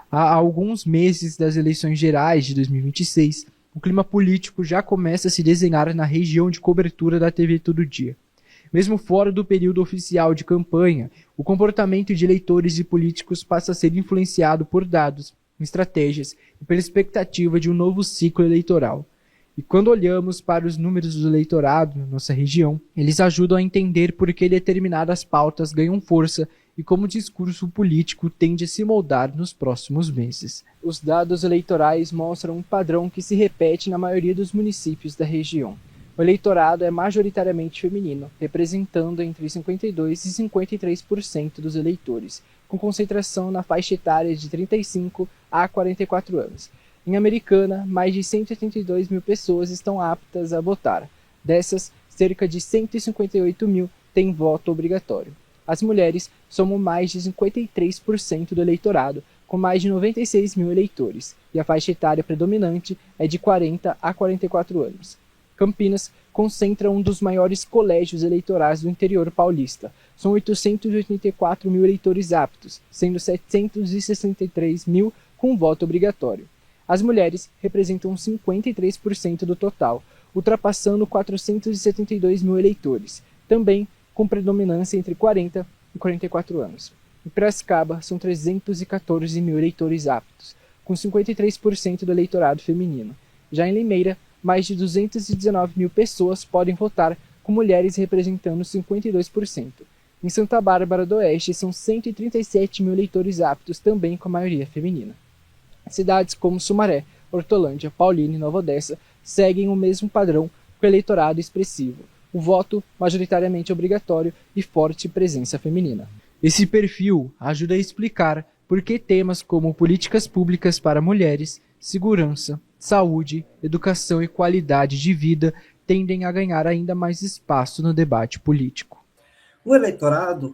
Há alguns meses das eleições gerais de 2026, o clima político já começa a se desenhar na região de cobertura da TV Todo Dia. Mesmo fora do período oficial de campanha, o comportamento de eleitores e políticos passa a ser influenciado por dados, estratégias e pela expectativa de um novo ciclo eleitoral. E quando olhamos para os números do eleitorado na nossa região, eles ajudam a entender por que determinadas pautas ganham força e como o discurso político tende a se moldar nos próximos meses. Os dados eleitorais mostram um padrão que se repete na maioria dos municípios da região. O eleitorado é majoritariamente feminino, representando entre 52% e 53% dos eleitores, com concentração na faixa etária de 35 a 44 anos. Em Americana, mais de 182 mil pessoas estão aptas a votar. Dessas, cerca de 158 mil têm voto obrigatório. As mulheres somam mais de 53% do eleitorado, com mais de 96 mil eleitores, e a faixa etária predominante é de 40 a 44 anos. Campinas concentra um dos maiores colégios eleitorais do interior paulista. São 884 mil eleitores aptos, sendo 763 mil com voto obrigatório. As mulheres representam 53% do total, ultrapassando 472 mil eleitores, também com predominância entre 40 e 44 anos. Em Piracicaba, são 314 mil eleitores aptos, com 53% do eleitorado feminino. Já em Limeira, mais de 219 mil pessoas podem votar, com mulheres representando 52%. Em Santa Bárbara do Oeste, são 137 mil eleitores aptos, também com a maioria feminina. Cidades como Sumaré, Hortolândia, Paulínia e Nova Odessa seguem o mesmo padrão com eleitorado expressivo, o voto majoritariamente obrigatório e forte presença feminina. Esse perfil ajuda a explicar por que temas como políticas públicas para mulheres, segurança, saúde, educação e qualidade de vida tendem a ganhar ainda mais espaço no debate político. O eleitorado,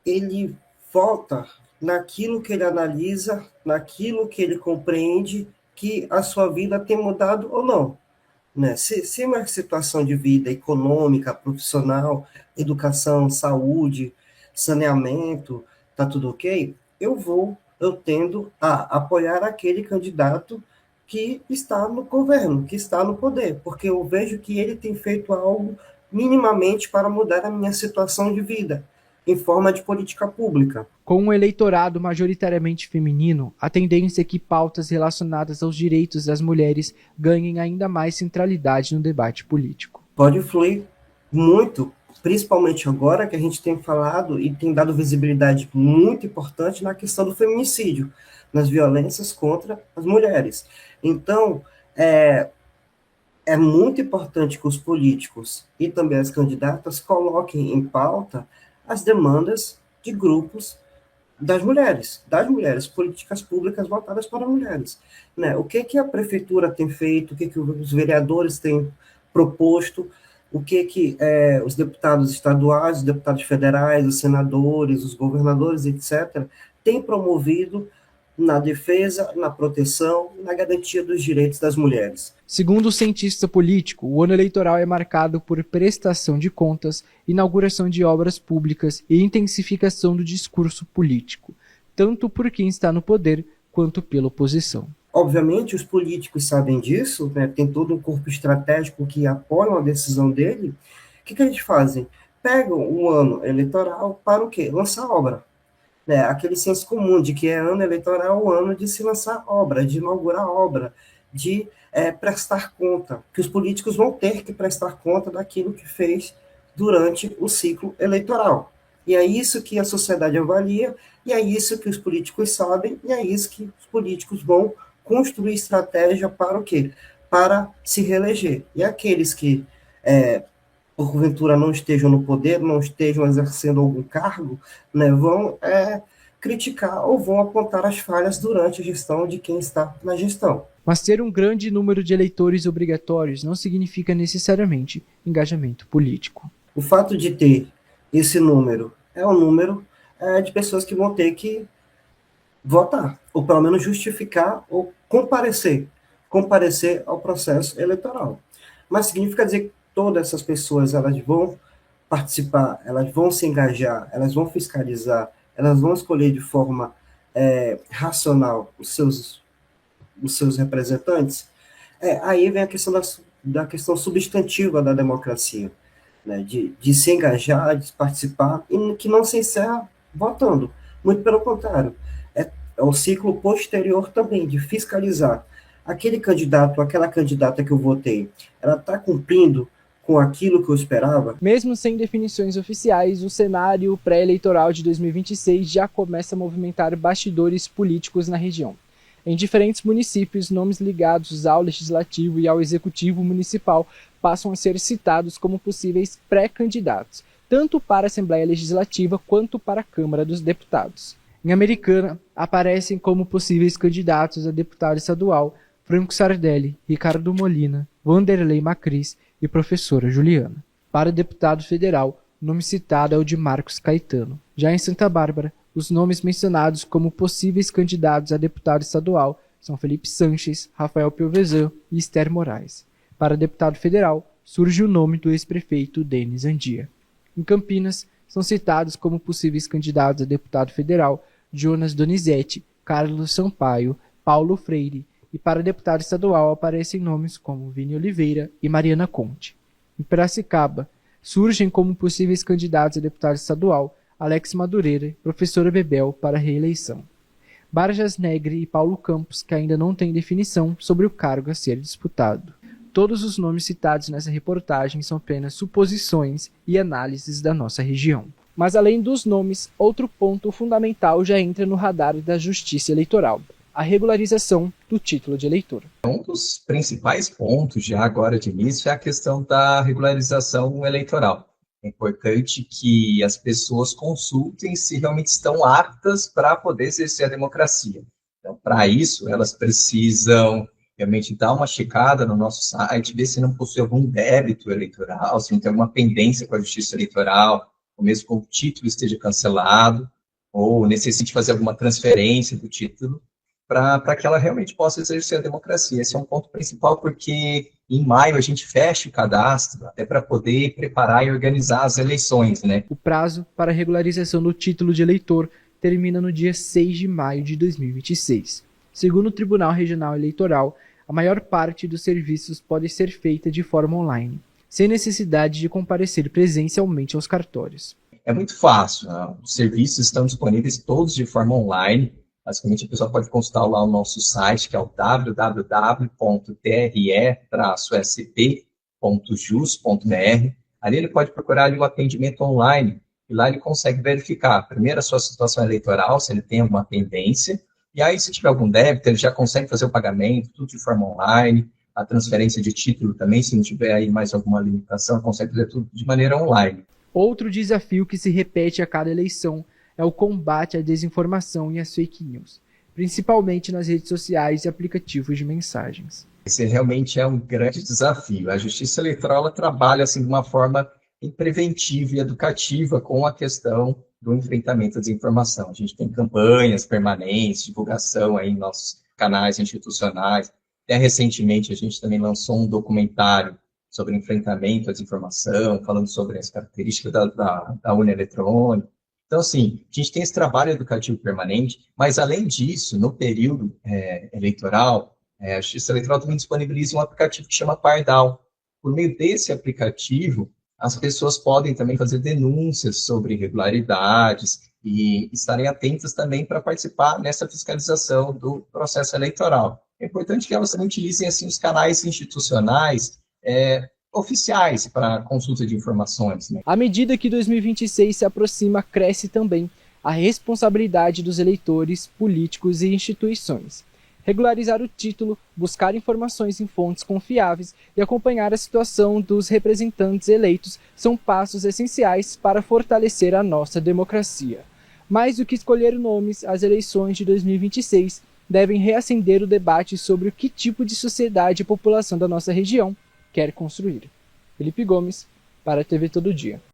ele vota naquilo que ele analisa, naquilo que ele compreende que a sua vida tem mudado ou não. Né? Se uma situação de vida econômica, profissional, educação, saúde, saneamento, está tudo ok, eu tendo a apoiar aquele candidato que está no governo, que está no poder, porque eu vejo que ele tem feito algo minimamente para mudar a minha situação de vida, em forma de política pública. Com um eleitorado majoritariamente feminino, a tendência é que pautas relacionadas aos direitos das mulheres ganhem ainda mais centralidade no debate político. Pode influir muito, principalmente agora que a gente tem falado e tem dado visibilidade muito importante na questão do feminicídio, nas violências contra as mulheres. Então, é muito importante que os políticos e também as candidatas coloquem em pauta as demandas de grupos das mulheres, políticas públicas voltadas para mulheres. Né? O que a prefeitura tem feito, o que os vereadores têm proposto, o que os deputados estaduais, os deputados federais, os senadores, os governadores, etc., têm promovido na defesa, na proteção e na garantia dos direitos das mulheres. Segundo o cientista político, o ano eleitoral é marcado por prestação de contas, inauguração de obras públicas e intensificação do discurso político, tanto por quem está no poder quanto pela oposição. Obviamente, os políticos sabem disso, né? Tem todo um corpo estratégico que apoia a decisão dele. O que eles fazem? Pegam o ano eleitoral para o quê? Lançar obra. Né, aquele senso comum de que é ano eleitoral, o ano de se lançar obra, de inaugurar obra, de prestar conta, que os políticos vão ter que prestar conta daquilo que fez durante o ciclo eleitoral. E é isso que a sociedade avalia, e é isso que os políticos sabem, e é isso que os políticos vão construir estratégia para o quê? Para se reeleger. E aqueles que porventura não estejam no poder, não estejam exercendo algum cargo, né, vão criticar ou vão apontar as falhas durante a gestão de quem está na gestão. Mas ter um grande número de eleitores obrigatórios não significa necessariamente engajamento político. O fato de ter esse número é um número de pessoas que vão ter que votar, ou pelo menos justificar ou comparecer ao processo eleitoral. Mas significa dizer que todas essas pessoas elas vão participar, elas vão se engajar, elas vão fiscalizar, elas vão escolher de forma racional os seus representantes, aí vem a questão da questão substantiva da democracia, né, de se engajar, de participar, e que não se encerra votando. Muito pelo contrário, é o ciclo posterior também, de fiscalizar. Aquele candidato, aquela candidata que eu votei, ela está cumprindo com aquilo que eu esperava? Mesmo sem definições oficiais, o cenário pré-eleitoral de 2026 já começa a movimentar bastidores políticos na região. Em diferentes municípios, nomes ligados ao Legislativo e ao Executivo Municipal passam a ser citados como possíveis pré-candidatos, tanto para a Assembleia Legislativa quanto para a Câmara dos Deputados. Em Americana, aparecem como possíveis candidatos a deputado estadual Franco Sardelli, Ricardo Molina, Wanderley Macris e professora Juliana. Para deputado federal, o nome citado é o de Marcos Caetano. Já em Santa Bárbara, os nomes mencionados como possíveis candidatos a deputado estadual são Felipe Sanches, Rafael Piovesan e Esther Moraes. Para deputado federal, surge o nome do ex-prefeito Denis Andia. Em Campinas, são citados como possíveis candidatos a deputado federal Jonas Donizete, Carlos Sampaio, Paulo Freire, e para deputado estadual aparecem nomes como Vini Oliveira e Mariana Conte. Em Piracicaba, surgem como possíveis candidatos a deputado estadual Alex Madureira e professora Bebel para reeleição. Barjas Negre e Paulo Campos, que ainda não têm definição sobre o cargo a ser disputado. Todos os nomes citados nessa reportagem são apenas suposições e análises da nossa região. Mas além dos nomes, outro ponto fundamental já entra no radar da Justiça Eleitoral: a regularização do título de eleitor. Um dos principais pontos, já agora de início, é a questão da regularização eleitoral. É importante que as pessoas consultem se realmente estão aptas para poder exercer a democracia. Então, para isso, elas precisam realmente dar uma checada no nosso site, ver se não possui algum débito eleitoral, se não tem alguma pendência com a Justiça Eleitoral, ou mesmo que o título esteja cancelado, ou necessite fazer alguma transferência do título, para que ela realmente possa exercer a democracia. Esse é um ponto principal, porque em maio a gente fecha o cadastro, até para poder preparar e organizar as eleições, né? O prazo para a regularização do título de eleitor termina no dia 6 de maio de 2026. Segundo o Tribunal Regional Eleitoral, a maior parte dos serviços pode ser feita de forma online, sem necessidade de comparecer presencialmente aos cartórios. É muito fácil, né? Os serviços estão disponíveis todos de forma online. Basicamente, a pessoa pode consultar lá o nosso site, que é o www.tre-sp.jus.br. Ali ele pode procurar ali o atendimento online, e lá ele consegue verificar, primeiro, a sua situação eleitoral, se ele tem alguma pendência, e aí, se tiver algum débito, ele já consegue fazer o pagamento, tudo de forma online, a transferência de título também, se não tiver aí mais alguma limitação, consegue fazer tudo de maneira online. Outro desafio que se repete a cada eleição é o combate à desinformação e às fake news, principalmente nas redes sociais e aplicativos de mensagens. Esse realmente é um grande desafio. A Justiça Eleitoral ela trabalha assim, de uma forma preventiva e educativa com a questão do enfrentamento à desinformação. A gente tem campanhas permanentes, divulgação aí em nossos canais institucionais. Até recentemente a gente também lançou um documentário sobre enfrentamento à desinformação, falando sobre as características da urna eletrônica. Então, assim, a gente tem esse trabalho educativo permanente, mas, além disso, no período eleitoral, a Justiça Eleitoral também disponibiliza um aplicativo que chama Pardal. Por meio desse aplicativo, as pessoas podem também fazer denúncias sobre irregularidades e estarem atentas também para participar nessa fiscalização do processo eleitoral. É importante que elas também utilizem assim, os canais institucionais oficiais para consulta de informações, né? À medida que 2026 se aproxima, cresce também a responsabilidade dos eleitores, políticos e instituições. Regularizar o título, buscar informações em fontes confiáveis e acompanhar a situação dos representantes eleitos são passos essenciais para fortalecer a nossa democracia. Mais do que escolher nomes, as eleições de 2026 devem reacender o debate sobre o que tipo de sociedade e população da nossa região quer construir. Felipe Gomes, para a TV Todo Dia.